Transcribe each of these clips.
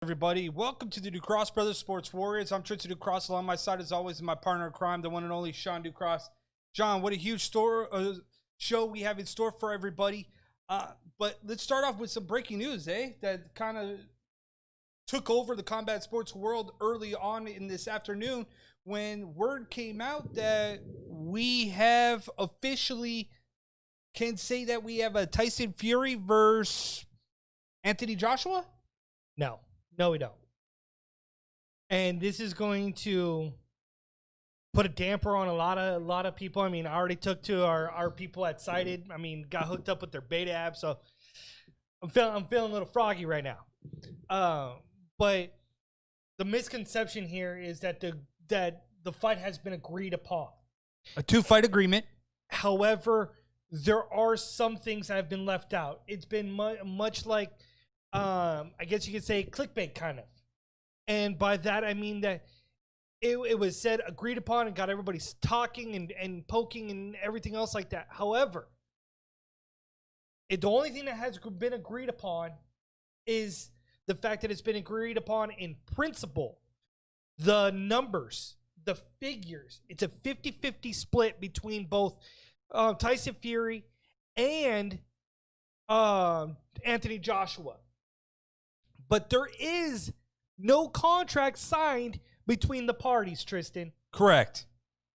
Everybody, welcome to the DuCross Brothers Sports Warriors. I'm Tristen DuCross. Along my side, as always, is my partner in crime, the one and only Shaun DuCross. John, what a huge show we have in store for everybody. But let's start off with some breaking news, that kind of took over the combat sports world early on in this afternoon when word came out that we have officially can say that we have a Tyson Fury versus Anthony Joshua? No, we don't. And this is going to put a damper on a lot of people. I mean, I already took to our people at Sighted. I mean, got hooked up with their beta app, so I'm feeling a little froggy right now. But the misconception here is that the fight has been agreed upon. A two-fight agreement. However, there are some things that have been left out. It's been much like, I guess you could say, clickbait kind of. And by that, I mean that it was said, agreed upon, and got everybody talking and poking and everything else like that. However, the only thing that has been agreed upon is the fact that it's been agreed upon in principle. The numbers, the figures, it's a 50-50 split between both Tyson Fury and Anthony Joshua. But there is no contract signed between the parties, Tristen. Correct.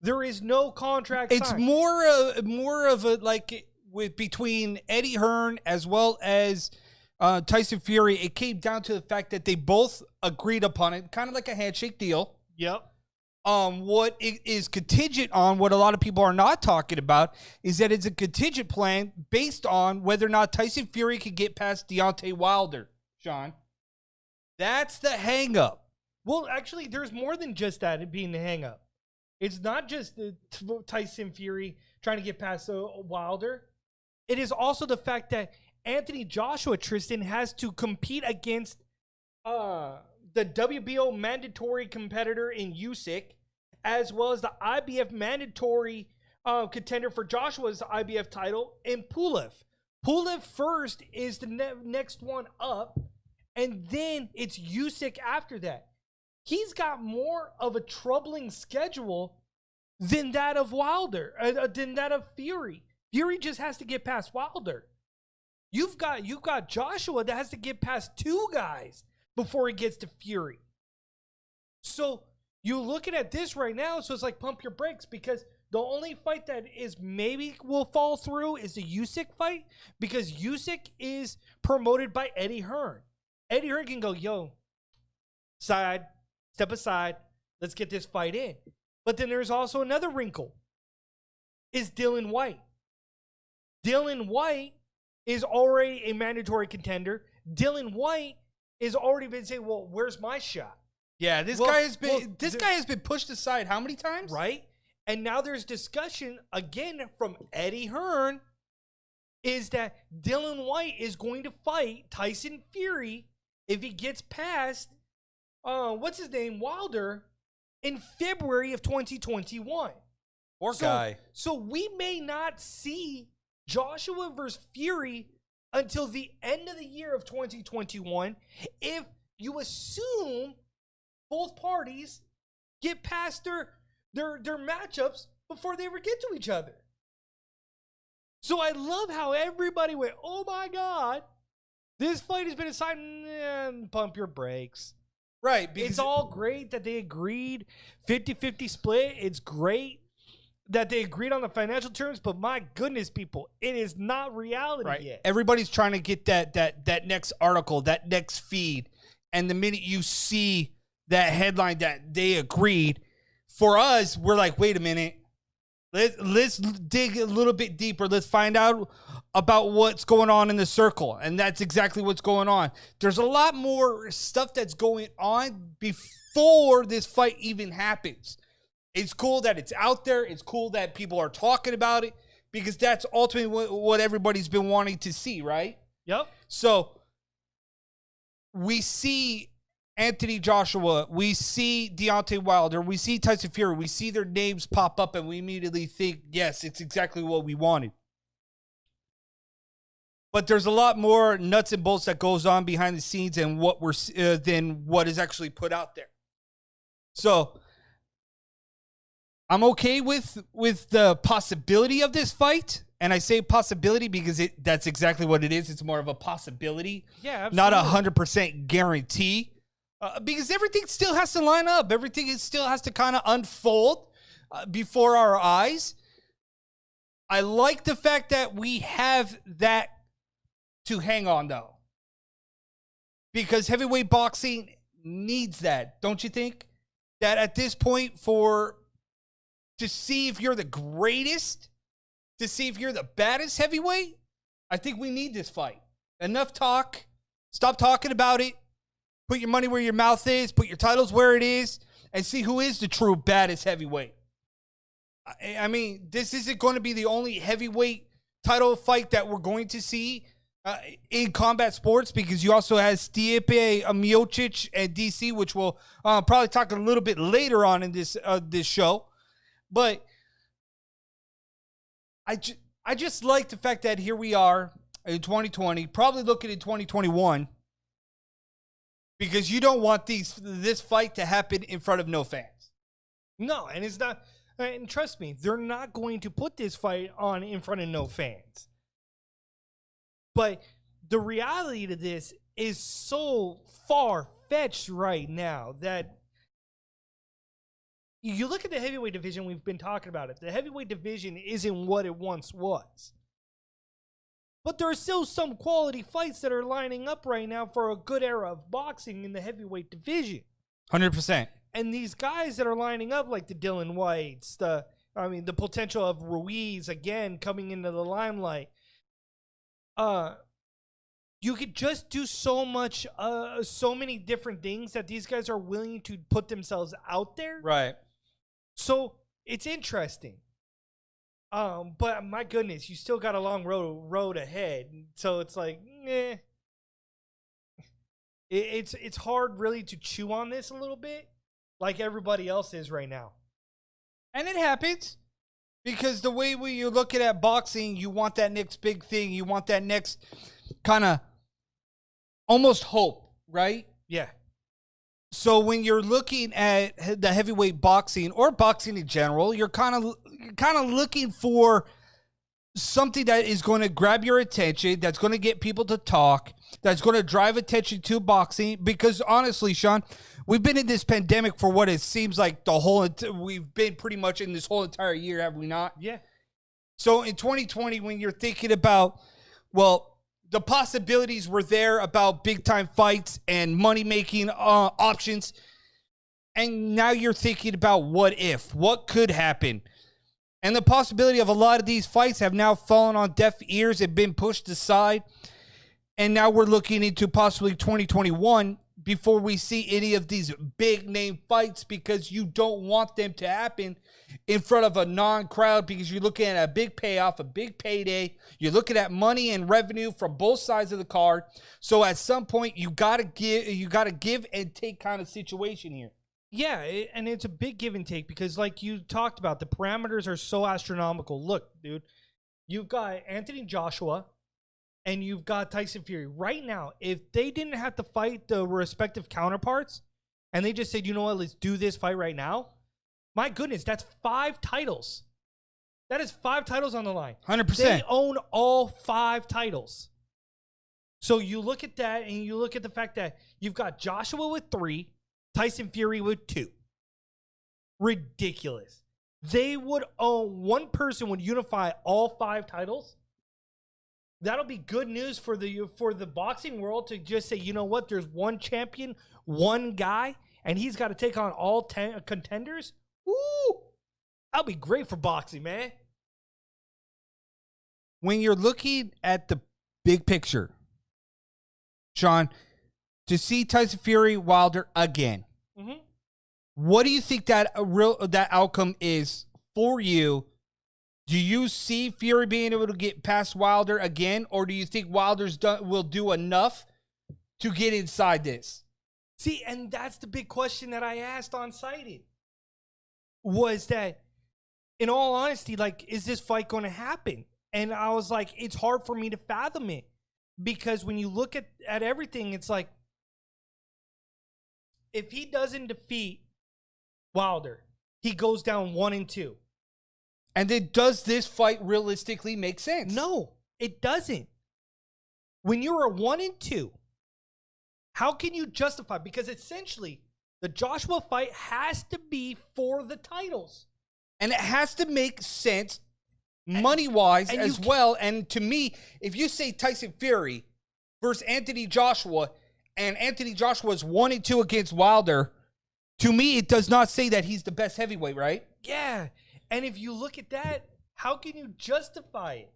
There is no contract It's signed. more of a like with between Eddie Hearn as well as Tyson Fury. It came down to the fact that they both agreed upon it, kind of like a handshake deal. Yep. What it is contingent on, what a lot of people are not talking about, is that it's a contingent plan based on whether or not Tyson Fury can get past Deontay Wilder, Sean. That's the hang-up. Well, actually, there's more than just that, it being the hang-up. It's not just the Tyson Fury trying to get past Wilder. It is also the fact that Anthony Joshua, Tristen, has to compete against the WBO mandatory competitor in Usyk, as well as the IBF mandatory contender for Joshua's IBF title in Pulev. Pulev first is the next one up, and then it's Usyk after that. He's got more of a troubling schedule than that of Wilder, than that of Fury. Fury just has to get past Wilder. You've got Joshua that has to get past two guys before he gets to Fury. So you're looking at this right now, so it's like pump your brakes, because the only fight that is maybe will fall through is the Usyk fight, because Usyk is promoted by Eddie Hearn. Eddie Hearn can go, yo, step aside, let's get this fight in. But then there's also another wrinkle, is Dillian Whyte. Dillian Whyte is already a mandatory contender. Dillian Whyte has already been saying, well, where's my shot? Yeah, this guy has been pushed aside how many times? Right? And now there's discussion again from Eddie Hearn is that Dillian Whyte is going to fight Tyson Fury if he gets past what's his name, Wilder, in February of 2021. Poor guy. So we may not see Joshua versus Fury until the end of the year of 2021 if you assume both parties get past their matchups before they ever get to each other. So I love how everybody went, oh my God, this fight has been decided, and pump your brakes. Right. It's all great that they agreed, 50-50 split. It's great that they agreed on the financial terms, but my goodness, people, it is not reality yet. Everybody's trying to get that next article, that next feed, and the minute you see that headline that they agreed, for us, we're like, wait a minute, let's dig a little bit deeper. Let's find out about what's going on in the circle, and that's exactly what's going on. There's a lot more stuff that's going on before this fight even happens. It's cool that it's out there. It's cool that people are talking about it, because that's ultimately what everybody's been wanting to see, right? Yep. So we see Anthony Joshua, we see Deontay Wilder, we see Tyson Fury, we see their names pop up, and we immediately think, yes, it's exactly what we wanted. But there's a lot more nuts and bolts that goes on behind the scenes and than what is actually put out there. So I'm okay with the possibility of this fight. And I say possibility because that's exactly what it is. It's more of a possibility, not 100% guarantee. Because everything still has to line up. Everything still has to kind of unfold before our eyes. I like the fact that we have that to hang on, though. Because heavyweight boxing needs that, don't you think? That at this point, to see if you're the greatest, to see if you're the baddest heavyweight, I think we need this fight. Enough talk. Stop talking about it. Put your money where your mouth is. Put your titles where it is. And see who is the true baddest heavyweight. I mean, this isn't going to be the only heavyweight title fight that we're going to see in combat sports, because you also have Stipe Miocic and DC, which we'll probably talk a little bit later on in this show. But I just like the fact that here we are in 2020, probably looking at 2021, because you don't want this fight to happen in front of no fans. No, and it's not. And trust me, they're not going to put this fight on in front of no fans. But the reality to this is so far-fetched right now that you look at the heavyweight division, we've been talking about it. The heavyweight division isn't what it once was. But there are still some quality fights that are lining up right now for a good era of boxing in the heavyweight division. 100%. And these guys that are lining up, like the Dylan Whites, the potential of Ruiz again coming into the limelight. You could just do so much, so many different things that these guys are willing to put themselves out there. Right. So it's interesting. But my goodness, you still got a long road ahead. So it's like, it's hard really to chew on this a little bit, like everybody else is right now. And it happens because the way you look at boxing, you want that next big thing. You want that next kind of almost hope, right? Yeah. So when you're looking at the heavyweight boxing or boxing in general, you're kind of looking for something that is going to grab your attention, that's going to get people to talk, that's going to drive attention to boxing. Because honestly, Shaun, we've been in this pandemic for what it seems like we've been pretty much in this whole entire year, have we not? Yeah. So in 2020, when you're thinking about, well, the possibilities were there about big-time fights and money-making options. And now you're thinking about what could happen. And the possibility of a lot of these fights have now fallen on deaf ears and been pushed aside. And now we're looking into possibly 2021 before we see any of these big-name fights, because you don't want them to happen in front of a non-crowd, because you're looking at a big payoff, a big payday. You're looking at money and revenue from both sides of the card. So at some point, you gotta give and take kind of situation here. Yeah, and it's a big give and take, because like you talked about, the parameters are so astronomical. Look, dude, you've got Anthony Joshua and you've got Tyson Fury. Right now, if they didn't have to fight the respective counterparts and they just said, you know what, let's do this fight right now, my goodness, that's 5 titles. That is 5 titles on the line. 100%. They own all 5 titles. So you look at that and you look at the fact that you've got Joshua with 3, Tyson Fury with 2. Ridiculous. They would own, one person would unify all 5 titles. That'll be good news for the boxing world, to just say, you know what, there's one champion, one guy, and he's got to take on all 10 contenders. Ooh, that'll be great for boxing, man. When you're looking at the big picture, Shaun, to see Tyson Fury Wilder again, what do you think that outcome is for you? Do you see Fury being able to get past Wilder again, or do you think Wilder's will do enough to get inside this? See, and that's the big question that I asked on Cited. Was that, in all honesty, like, is this fight going to happen? And I was like, it's hard for me to fathom it. Because when you look at everything, it's like, if he doesn't defeat Wilder, he goes down 1-2. And then does this fight realistically make sense? No, it doesn't. When you're a 1-2, how can you justify? Because essentially, the Joshua fight has to be for the titles. And it has to make sense money-wise as well. And to me, if you say Tyson Fury versus Anthony Joshua, and Anthony Joshua is 1-2 against Wilder, to me, it does not say that he's the best heavyweight, right? Yeah. And if you look at that, how can you justify it?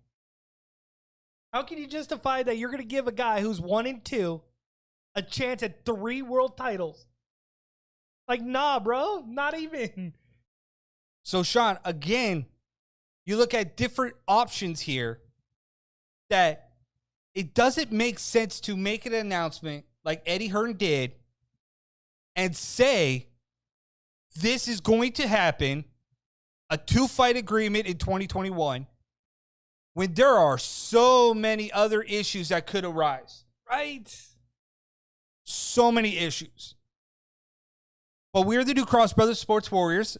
How can you justify that you're going to give a guy who's 1-2 a chance at 3 world titles? Like, nah, bro, not even. So, Shaun, again, you look at different options here that it doesn't make sense to make an announcement like Eddie Hearn did and say this is going to happen, a 2-fight agreement in 2021, when there are so many other issues that could arise. Right. So many issues. But we're the DuCross Brothers Sports Warriors.